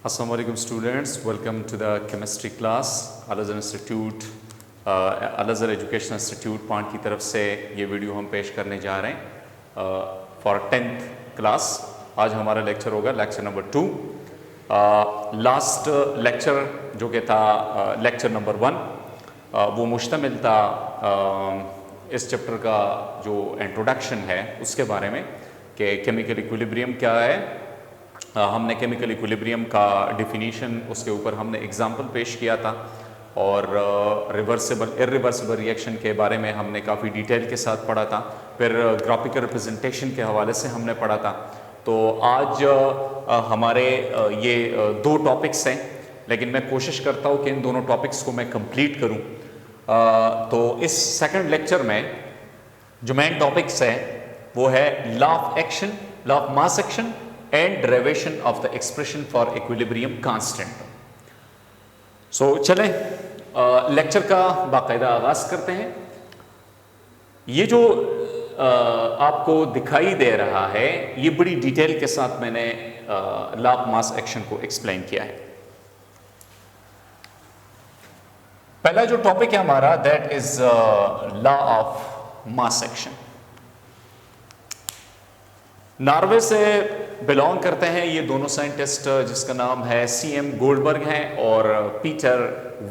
Assalamu alaikum students, welcome to the chemistry class. Al-Azhar Institute, Al-Azhar Education Institute point की तरफ से ये video हम पेश करने जा रहे हैं फॉर 10th क्लास। आज हमारा लेक्चर होगा लेक्चर नंबर 2। लास्ट लेक्चर जो कि था लेक्चर नंबर 1, वो मुश्तमिल था इस चैप्टर का जो इंट्रोडक्शन है उसके बारे में कि केमिकल इक्विलिब्रियम क्या है। हमने केमिकल इक्विलिब्रियम का डिफिनीशन, उसके ऊपर हमने एग्जाम्पल पेश किया था और रिवर्सिबल इरिवर्सिबल रिएक्शन के बारे में हमने काफ़ी डिटेल के साथ पढ़ा था। फिर ग्राफिकल रिप्रेजेंटेशन के हवाले से हमने पढ़ा था। तो आज हमारे ये 2 टॉपिक्स हैं, लेकिन मैं कोशिश करता हूँ कि इन दोनों टॉपिक्स को मैं कंप्लीट करूँ। तो इस सेकंड लेक्चर में जो मेन टॉपिक्स है वो है law of action, law of mass action and derivation of the expression for equilibrium constant. So चलें लेक्चर का बाकायदा आगाज करते हैं। ये जो आपको दिखाई दे रहा है ये बड़ी डिटेल के साथ मैंने लॉ ऑफ मास एक्शन को एक्सप्लेन किया है। पहला जो टॉपिक है हमारा that is law of mass action. Norway से बिलोंग करते हैं ये दोनों साइंटिस्ट, जिसका नाम है सीएम गोल्डबर्ग है और पीटर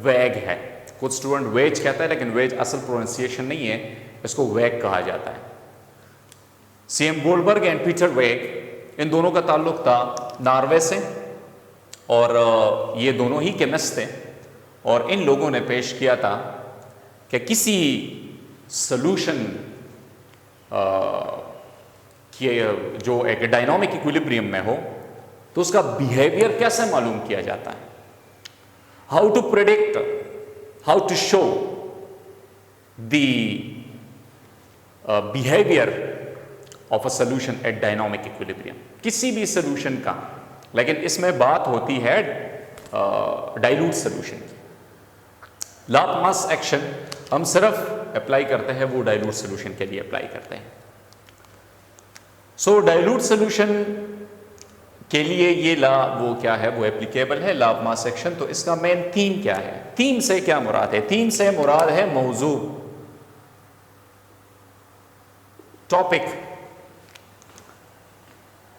वेग है। कुछ स्टूडेंट वेज कहता है, लेकिन वेज असल प्रोनाउंसिएशन नहीं है, इसको वेग कहा जाता है। सीएम गोल्डबर्ग एंड पीटर वेग, इन दोनों का ताल्लुक था नॉर्वे से और ये दोनों ही केमिस्ट थे। और इन लोगों ने पेश किया था कि किसी सॉल्यूशन कि जो एक डायनामिक इक्विलिब्रियम में हो तो उसका बिहेवियर कैसे मालूम किया जाता है। How to predict, how to show the behaviour of a solution at dynamic equilibrium, किसी भी सॉल्यूशन का। लेकिन इसमें बात होती है डाइल्यूट सॉल्यूशन की। लॉ ऑफ मास एक्शन हम सिर्फ अप्लाई करते हैं वो डाइल्यूट सॉल्यूशन के लिए अप्लाई करते हैं। सो डाइल्यूट सॉल्यूशन के लिए ये लॉ वो क्या है, वो एप्लीकेबल है, लॉ ऑफ मास एक्शन। तो इसका मेन थीम क्या है? थीम से क्या मुराद है? थीम से मुराद है मौजू, टॉपिक।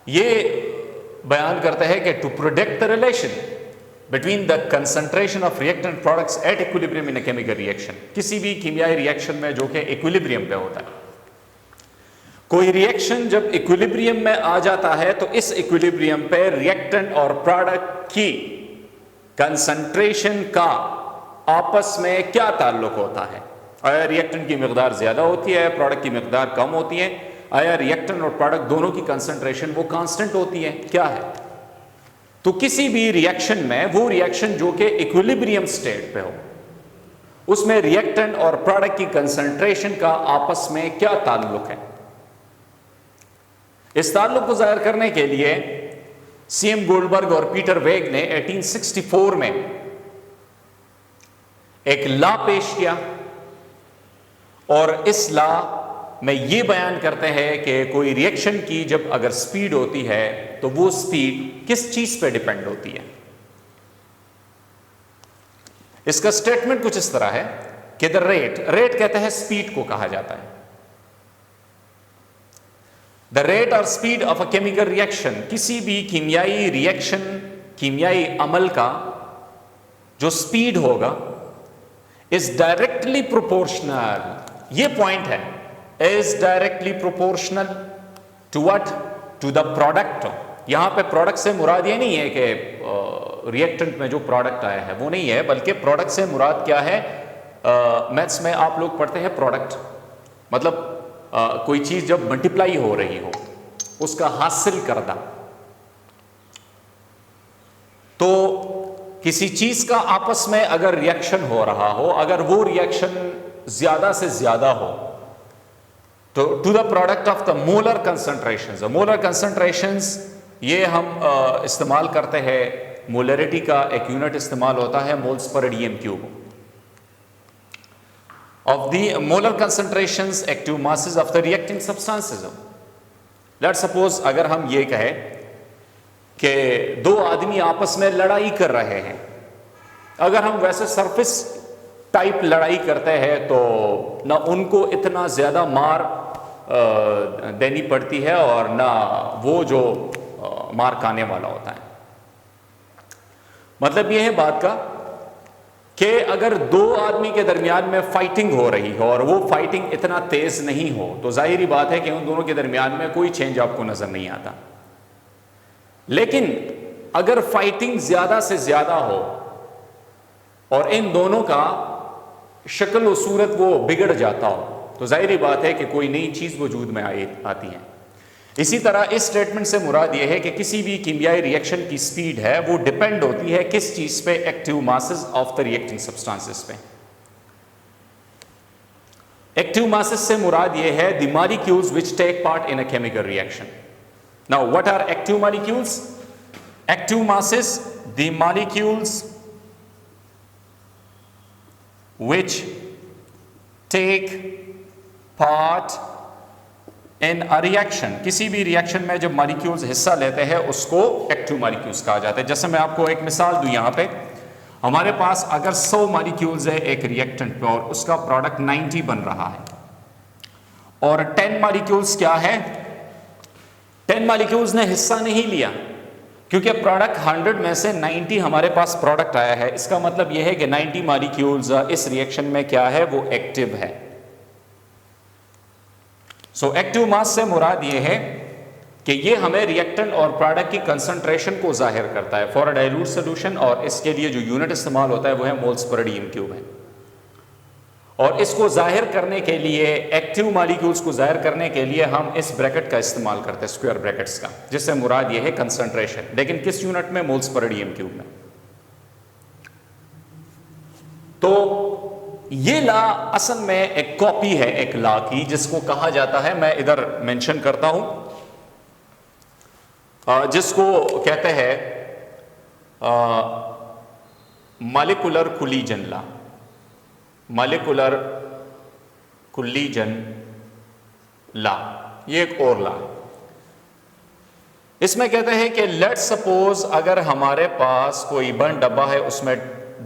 ये बयान करता है कि to predict the relation between the concentration of reactant products at equilibrium in a chemical reaction, किसी भी कीमियाई रिएक्शन में जो कि इक्विलिब्रियम पे होता है। कोई रिएक्शन जब इक्विलिब्रियम में आ जाता है तो इस इक्विलिब्रियम पे रिएक्टेंट और प्रोडक्ट की कंसंट्रेशन का आपस में क्या ताल्लुक होता है। आया रिएक्टेंट की मिकदार ज्यादा होती है, प्रोडक्ट की मिकदार कम होती है? आया रिएक्टेंट और प्रोडक्ट दोनों की कंसंट्रेशन वो कांस्टेंट होती है? क्या है? तो किसी भी रिएक्शन में वो रिएक्शन जो कि इक्विलिब्रियम स्टेट पे हो, उसमें रिएक्टेंट और प्रोडक्ट की कंसंट्रेशन का आपस में क्या ताल्लुक है। इस ताल्लुक को जाहिर करने के लिए सीएम गोल्डबर्ग और पीटर वेग ने 1864 में एक लॉ पेश किया और इस लॉ में ये बयान करते हैं कि कोई रिएक्शन की जब अगर स्पीड होती है तो वो स्पीड किस चीज पे डिपेंड होती है। इसका स्टेटमेंट कुछ इस तरह है कि द रेट कहते हैं स्पीड को कहा जाता है। द रेट और speed of a chemical reaction, किसी भी कीमियाई रिएक्शन, कीमियाई अमल का जो स्पीड होगा, इज डायरेक्टली प्रोपोर्शनल, ये पॉइंट है, is directly proportional to what, to the product. यहां पे प्रोडक्ट से मुराद ये नहीं है कि रिएक्टेंट में जो प्रोडक्ट आया है वो नहीं है, बल्कि प्रोडक्ट से मुराद क्या है? मैथ्स में आप लोग पढ़ते हैं प्रोडक्ट मतलब कोई चीज जब मल्टीप्लाई हो रही हो उसका हासिल करना। तो किसी चीज का आपस में अगर रिएक्शन हो रहा हो, अगर वो रिएक्शन ज्यादा से ज्यादा हो तो to the product of the molar concentrations. Molar concentrations ये हम इस्तेमाल करते हैं, मोलरिटी का एक यूनिट इस्तेमाल होता है moles per DM cube of the molar concentrations active masses of the reacting substances. Let's suppose अगर हम ये कहें कि दो आदमी आपस में लड़ाई कर रहे हैं, अगर हम वैसे सरफेस टाइप लड़ाई करते हैं तो ना उनको इतना ज़्यादा मार देनी पड़ती है और ना वो जो मार खाने वाला होता है। मतलब यह है बात का कि अगर दो आदमी के दरमियान में फाइटिंग हो रही हो और वो फाइटिंग इतना तेज नहीं हो तो जाहिर बात है कि उन दोनों के दरमियान में कोई चेंज आपको नजर नहीं आता। लेकिन अगर फाइटिंग ज्यादा से ज्यादा हो और इन दोनों का शक्ल और सूरत वो बिगड़ जाता हो तो जाहिर बात है कि कोई नई चीज वजूद में आती है। इसी तरह इस स्टेटमेंट से मुराद यह है कि किसी भी कीमियाई रिएक्शन की स्पीड है वो डिपेंड होती है किस चीज पे, active masses of the reacting substances पे। एक्टिव मासेस से मुराद यह है the molecules which take part in a chemical reaction. Now what are active molecules? Active masses, the molecules which take part in a reaction. किसी भी reaction में जब molecules हिस्सा लेते हैं उसको एक्टिव मॉलिक्यूल्स कहा जाता है। जैसे मैं आपको एक मिसाल दूं, यहां पे हमारे पास अगर 100 मॉलिक्यूल्स है एक रिएक्टेंट पे और उसका प्रोडक्ट 90 बन रहा है और 10 मॉलिक्यूल्स क्या है, 10 मॉलिक्यूल्स ने हिस्सा नहीं लिया क्योंकि प्रोडक्ट 100 में से 90 हमारे पास प्रोडक्ट आया है। इसका मतलब यह है कि 90 मॉलिक्यूल्स इस रिएक्शन में क्या है, वो एक्टिव है। सो एक्टिव मास से मुराद ये है कि ये हमें रिएक्टेंट और प्रोडक्ट की कंसंट्रेशन को जाहिर करता है फॉर अ डाइल्यूट सोल्यूशन, और इसके लिए जो यूनिट इस्तेमाल होता है वो है मोल्स पर डीएम क्यूब है। और इसको जाहिर करने के लिए, एक्टिव मॉलिक्यूल्स को जाहिर करने के लिए हम इस ब्रैकेट का इस्तेमाल करते हैं, स्क्वायर ब्रैकेट्स का, जिससे मुराद ये है कंसंट्रेशन। लेकिन किस यूनिट में? मोल्स पर डीएम क्यूब में। तो ये ला असल में एक कॉपी है एक ला की, जिसको कहा जाता है, मैं इधर मेंशन करता हूं, जिसको कहते हैं मॉलिक्यूलर कोलिजन ला। मॉलिक्यूलर कोलिजन ला ये एक और ला है। इसमें कहते हैं कि लेट्स सपोज अगर हमारे पास कोई बंद डब्बा है उसमें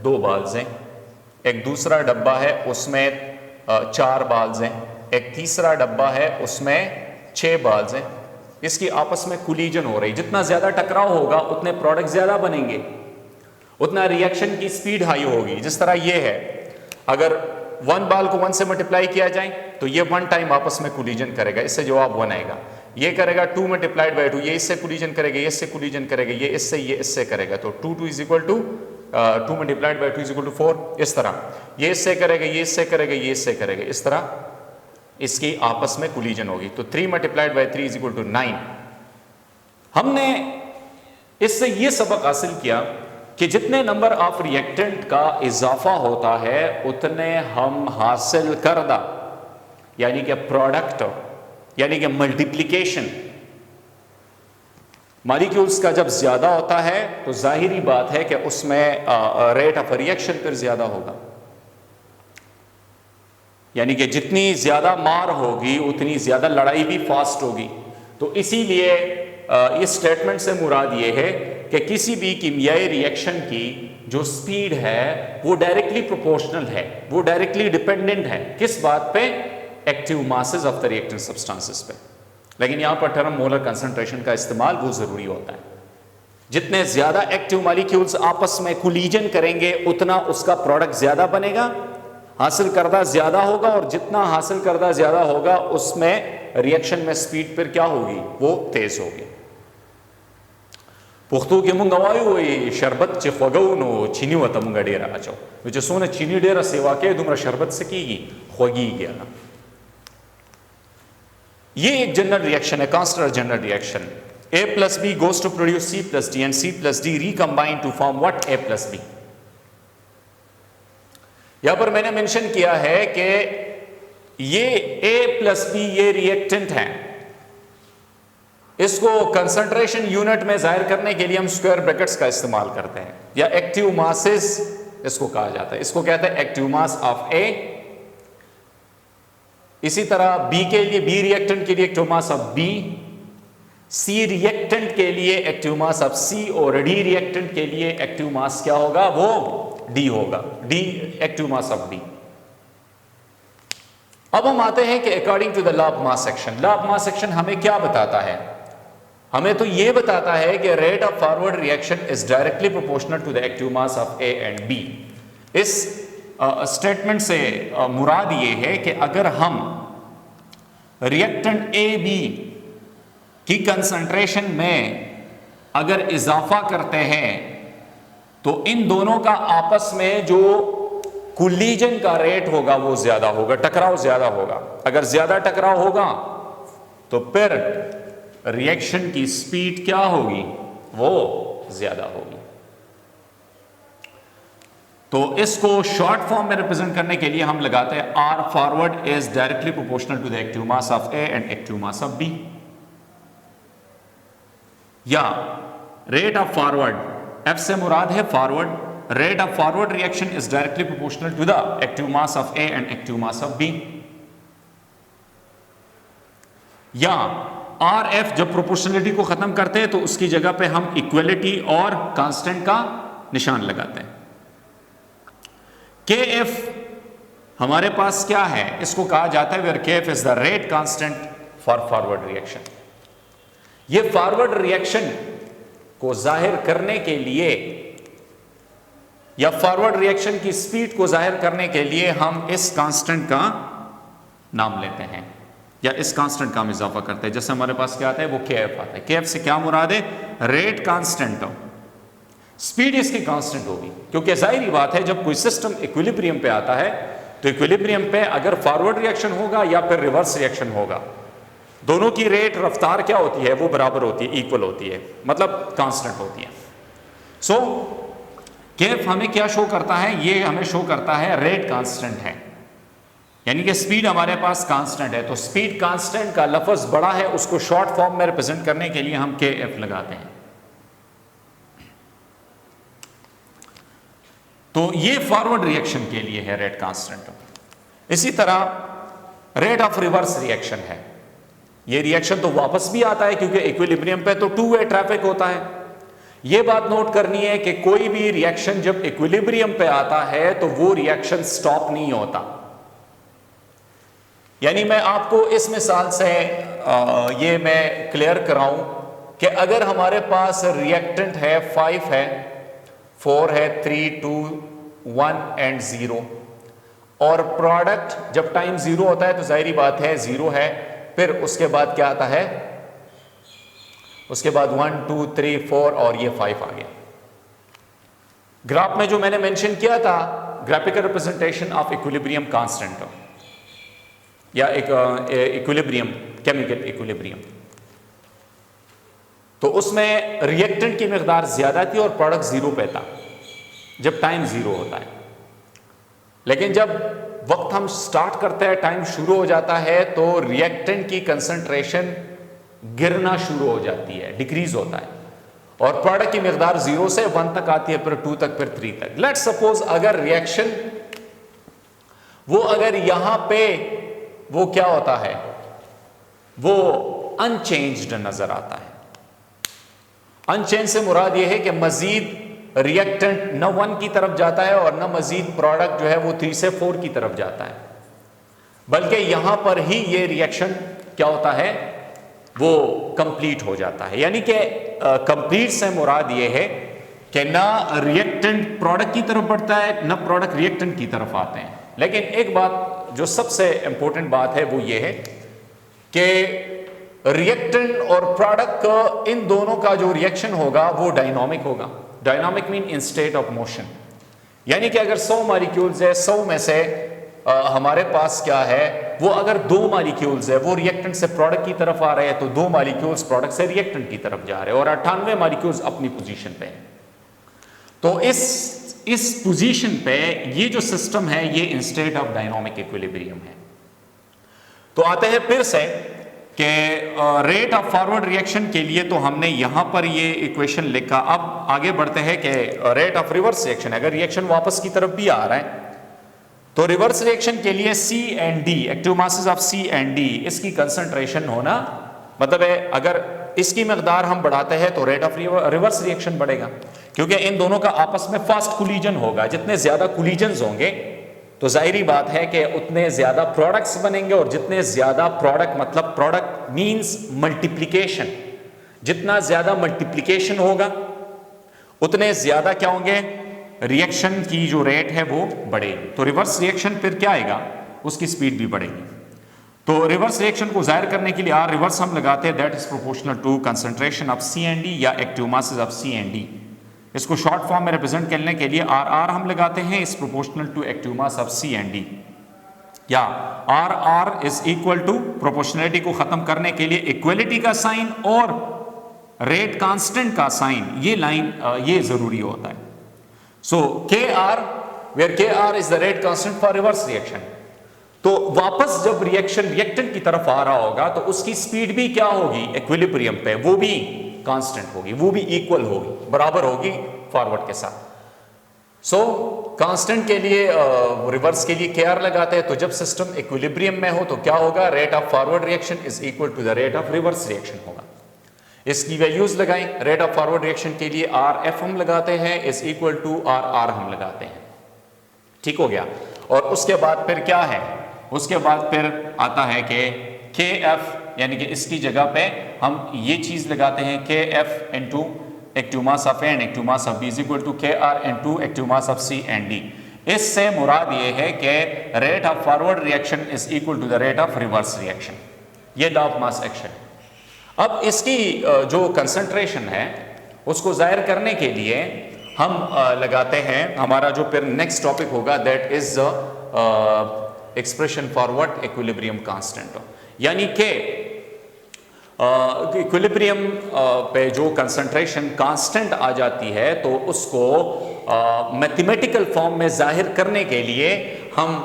2 बाल्स हैं, एक दूसरा डब्बा है उसमें 4 बाल्स हैं, एक तीसरा डब्बा है उसमें 6 बाल्स हैं। इसकी आपस में कोलिजन हो रही, जितना ज्यादा टकराव होगा उतने प्रोडक्ट ज्यादा बनेंगे, उतना रिएक्शन की स्पीड हाई होगी। जिस तरह ये है, अगर 1 बाल को 1 से मल्टीप्लाई किया जाए तो ये 1 टाइम आपस में कोलिजन करेगा, इससे जवाब 1 आएगा। ये करेगा 2 मल्टीप्लाइड बाई 2, ये इससे कोलिजन करेगा, ये इससे कोलिजन करेगा, ये इससे करेगा, तो 2 is equal to 2 multiplied by 2 is equal to 4। इस तरह ये इससे करेगा, ये इससे करेगा, ये इससे करेगा, इस तरह इसकी आपस में कोलिजन होगी। तो 3 multiplied by 3 is equal to 9। हमने इससे ये सबक हासिल किया कि जितने नंबर ऑफ रिएक्टेंट का इजाफा होता है उतने हम हासिल करदा यानी कि प्रोडक्ट यानी कि मल्टीप्लिकेशन मॉलिक्यूल्स का जब ज्यादा होता है तो जाहिरी बात है कि उसमें रेट ऑफ रिएक्शन फिर ज्यादा होगा। यानी कि जितनी ज्यादा मार होगी उतनी ज्यादा लड़ाई भी फास्ट होगी। तो इसीलिए इस स्टेटमेंट से मुराद ये है कि किसी भी कीमियाई रिएक्शन की जो स्पीड है वो डायरेक्टली प्रोपोर्शनल है, वो डायरेक्टली डिपेंडेंट है किस बात पे? Active masses of the reactant substances पे। लेकिन यहां पर टर्म मोलर कंसंट्रेशन का इस्तेमाल वो जरूरी होता है। जितने ज्यादा एक्टिव मॉलिक्यूल्स आपस में कोलिजन करेंगे उतना उसका प्रोडक्ट ज्यादा बनेगा, हासिल करदा ज्यादा होगा, और जितना हासिल करदा ज्यादा होगा उसमें रिएक्शन में स्पीड फिर क्या होगी? वो तेज होगी। पुख्तू के मुंग गवायु हुई शरबत चे ख्वगौ नो चीनी व तमुंगा डेरा अचो जो सोने चीनी डेरा सेवा के दुमरा शरबत से कीगी ख्वगी गया ना। ये एक जनरल रिएक्शन है, constant general reaction. A plus B goes to produce C plus D and C plus D recombine to form what? A plus B। यहां पर मैंने मेंशन किया है कि ये A plus B ये रिएक्टेंट है, इसको कंसंट्रेशन यूनिट में जाहिर करने के लिए हम स्क्वायर ब्रैकेट्स का इस्तेमाल करते हैं, या एक्टिव मासेस इसको कहा जाता है। इसको कहते हैं एक्टिव मास ऑफ A। इसी तरह B के लिए, B रिएक्टेंट के लिए active mass of B, C reactant के लिए एक्टिव मास ऑफ सी और डी रिएक्टेंट के लिए एक्टिव मास क्या होगा, वो डी होगा, D active mass of D. अब हम आते हैं कि according to the law of mass action, law of mass action हमें क्या बताता है? हमें तो यह बताता है कि rate of forward reaction is directly proportional to the active mass of A and B. इस स्टेटमेंट से मुराद ये है कि अगर हम रिएक्टेंट ए बी की कंसंट्रेशन में अगर इजाफा करते हैं तो इन दोनों का आपस में जो कोलिजन का रेट होगा वो ज्यादा होगा, टकराव ज्यादा होगा। अगर ज्यादा टकराव होगा तो फिर रिएक्शन की स्पीड क्या होगी, वो ज्यादा होगी। तो इसको शॉर्ट फॉर्म में रिप्रेजेंट करने के लिए हम लगाते हैं R forward is directly proportional to the active mass of A and active mass of B. या रेट ऑफ फॉरवर्ड, एफ से मुराद है forward, rate of forward reaction is directly proportional to the active mass of A and active mass of B. या R F जब proportionality को खत्म करते हैं तो उसकी जगह पे हम इक्वलिटी और कांस्टेंट का निशान लगाते हैं। के एफ हमारे पास क्या है, इसको कहा जाता है वेयर के F is the rate constant for forward reaction. ये फॉरवर्ड रिएक्शन को जाहिर करने के लिए या फॉरवर्ड रिएक्शन की स्पीड को जाहिर करने के लिए हम इस कांस्टेंट का नाम लेते हैं या इस कांस्टेंट का हम इजाफा करते हैं। जैसे हमारे पास क्या आता है, वो के एफ आता है। के एफ से क्या मुराद है, रेट कांस्टेंट, स्पीड इसकी कांस्टेंट होगी, क्योंकि जाहिर बात है जब कोई सिस्टम इक्विलिब्रियम पे आता है तो इक्विलिब्रियम पे अगर फॉरवर्ड रिएक्शन होगा या फिर रिवर्स रिएक्शन होगा, दोनों की रेट रफ्तार क्या होती है, वो बराबर होती है, इक्वल होती है, मतलब कांस्टेंट होती है। सो केफ हमें क्या शो करता है, ये हमें शो करता है रेट कांस्टेंट है, यानी कि स्पीड हमारे पास कांस्टेंट है। तो स्पीड कांस्टेंट का लफ्ज बड़ा है, उसको शॉर्ट फॉर्म में रिप्रेजेंट करने के लिए हम के एफ लगाते हैं। तो ये फॉरवर्ड रिएक्शन के लिए है रेट कांस्टेंट। इसी तरह रेट ऑफ रिवर्स रिएक्शन है, ये रिएक्शन तो वापस भी आता है क्योंकि इक्विलिब्रियम पे तो टू वे ट्रैफिक होता है। ये बात नोट करनी है कि कोई भी रिएक्शन जब इक्विलिब्रियम पे आता है तो वो रिएक्शन स्टॉप नहीं होता। यानी मैं आपको इस मिसाल से ये मैं क्लियर कराऊं कि अगर हमारे पास रिएक्टेंट है 5 है, 4 है, 3, 2, 1 एंड 0, और प्रोडक्ट जब टाइम 0 होता है तो जाहिर बात है 0 है, फिर उसके बाद क्या आता है, उसके बाद 1, 2, 3, 4 और ये 5 आ गया। ग्राफ में जो मैंने मेंशन किया था graphical representation of equilibrium constant या एक इक्विलिब्रियम, केमिकल इक्विलिब्रियम, तो उसमें रिएक्टेंट की मिकदार ज्यादा थी और प्रोडक्ट 0 पे था जब टाइम 0 होता है। लेकिन जब वक्त हम स्टार्ट करते हैं, टाइम शुरू हो जाता है, तो रिएक्टेंट की कंसंट्रेशन गिरना शुरू हो जाती है, डिक्रीज होता है, और प्रोडक्ट की मिकदार 0 से 1 तक आती है, फिर 2 तक, फिर 3 तक। लेट्स सपोज अगर रिएक्शन वो अगर यहां पे वो क्या होता है, वो अनचेंज्ड नजर आता है। अनचेंज से मुराद ये है कि मजीद रिएक्टेंट न 1 की तरफ जाता है और न मजीद प्रोडक्ट जो है वो 3 से 4 की तरफ जाता है, बल्कि यहां पर ही ये रिएक्शन क्या होता है, वो कंप्लीट हो जाता है। यानी कि कंप्लीट से मुराद ये है कि ना रिएक्टेंट प्रोडक्ट की तरफ बढ़ता है, ना प्रोडक्ट रिएक्टेंट की तरफ आते हैं। लेकिन एक बात जो सबसे इंपॉर्टेंट बात है वो ये है कि रिएक्टेंट और प्रोडक्ट इन दोनों का जो रिएक्शन होगा वो डायनामिक होगा। Dynamic mean in state of motion, यानी कि अगर 100 मॉलिक्यूल्स है, 100 में से हमारे पास क्या है, वो अगर 2 मॉलिक्यूल्स है वो रिएक्टेंट से प्रोडक्ट की तरफ आ रहे हैं, तो 2 मॉलिक्यूल्स प्रोडक्ट से रिएक्टेंट की तरफ जा रहे हैं, और 98 मॉलिक्यूल्स अपनी पोजीशन पे हैं। तो इस पोजीशन पे ये जो सिस्टम है ये इन स्टेट ऑफ डायनामिक इक्विलिब्रियम है। तो आते हैं फिर से कि रेट ऑफ फॉरवर्ड रिएक्शन के लिए तो हमने यहां पर ये इक्वेशन लिखा। अब आगे बढ़ते हैं कि रेट ऑफ रिवर्स रिएक्शन, अगर रिएक्शन वापस की तरफ भी आ रहा है तो रिवर्स रिएक्शन के लिए C and D, active masses of C and D, इसकी कंसंट्रेशन होना, मतलब है अगर इसकी मकदार हम बढ़ाते हैं तो रेट ऑफ रिवर्स रिएक्शन बढ़ेगा, क्योंकि इन दोनों का आपस में फास्ट कोलिजन होगा। जितने ज्यादा कोलिजन्स होंगे तो जाहिर बात है कि उतने ज्यादा प्रोडक्ट्स बनेंगे, और जितने ज्यादा प्रोडक्ट, मतलब प्रोडक्ट मींस मल्टीप्लिकेशन, जितना ज्यादा मल्टीप्लिकेशन होगा उतने ज्यादा क्या होंगे, रिएक्शन की जो रेट है वो बढ़ेगी। तो रिवर्स रिएक्शन फिर क्या आएगा, उसकी स्पीड भी बढ़ेगी। तो रिवर्स रिएक्शन को जाहिर करने के लिए आर रिवर्स हम लगाते हैं, that is proportional to concentration of C and D या active masses of C and D. इसको शॉर्ट फॉर्म में रिप्रेजेंट करने के लिए आर आर हम लगाते हैं is proportional to active mass of C and D, या R R is equal to, proportionality को खत्म करने के लिए इक्वलिटी का साइन और रेट कांस्टेंट का साइन, ये लाइन ये जरूरी होता है। सो के are, where K R is the rate constant for reverse reaction. तो वापस जब रिएक्शन रिएक्टेंट की तरफ आ रहा होगा तो उसकी स्पीड भी क्या होगी, इक्विलिब्रियम पे वो भी कांस्टेंट होगी, वो भी इक्वल होगी, बराबर होगी फॉरवर्ड के साथ। सो कांस्टेंट के लिए रिवर्स के लिए के आर लगाते हैं, तो जब सिस्टम इक्विलिब्रियम में हो तो क्या होगा, rate of forward reaction is equal to the rate of reverse reaction होगा। इसकी वैल्यूज लगाएं, रेट ऑफ फॉरवर्ड रिएक्शन के लिए आर एफ हम लगाते हैं is equal to R R हम लगाते हैं, ठीक हो गया। और उसके बाद फिर क्या है, उसके बाद फिर आता है कि के एफ, यानी कि इसकी जगह पे हम ये चीज लगाते हैं K F into active mass of A and active mass of B is equal to K R into active mass of C and D. इससे मुराद ये है कि rate of forward reaction is equal to the rate of reverse reaction, ये law of mass action. अब इसकी जो concentration है उसको जाहिर करने के लिए हम लगाते हैं, हमारा जो फिर नेक्स्ट टॉपिक होगा that is expression for what, equilibrium constant. यानी कि इक्विलिब्रियम पे जो कंसंट्रेशन कांस्टेंट आ जाती है तो उसको मैथमेटिकल फॉर्म में जाहिर करने के लिए हम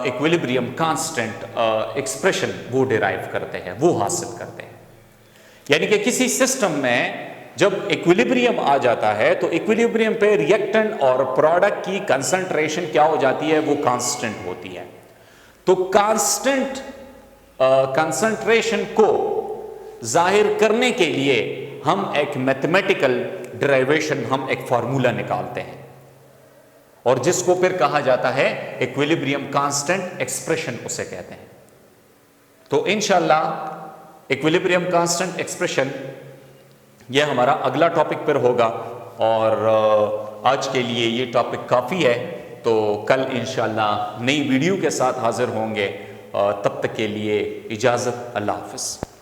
इक्विलिब्रियम कांस्टेंट एक्सप्रेशन वो डिराइव करते हैं, वो हासिल करते हैं। यानी कि किसी सिस्टम में जब इक्विलिब्रियम आ जाता है तो इक्विलिब्रियम पे रिएक्टेंट और प्रोडक्ट की कंसंट्रेशन क्या हो जाती है, वो कांस्टेंट होती है। तो कांस्टेंट कंसंट्रेशन को जाहिर करने के लिए हम एक मैथमेटिकल डिराइवेशन, हम एक फार्मूला निकालते हैं और जिसको फिर कहा जाता है इक्विलिब्रियम कांस्टेंट एक्सप्रेशन उसे कहते हैं। तो इंशाल्लाह इक्विलिब्रियम कांस्टेंट एक्सप्रेशन ये हमारा अगला टॉपिक पर होगा, और आज के लिए ये टॉपिक काफ़ी है। तो कल इंशाल्लाह नई वीडियो के साथ हाजिर होंगे, तब तक के लिए इजाज़त, अल्लाह हाफ़िज़।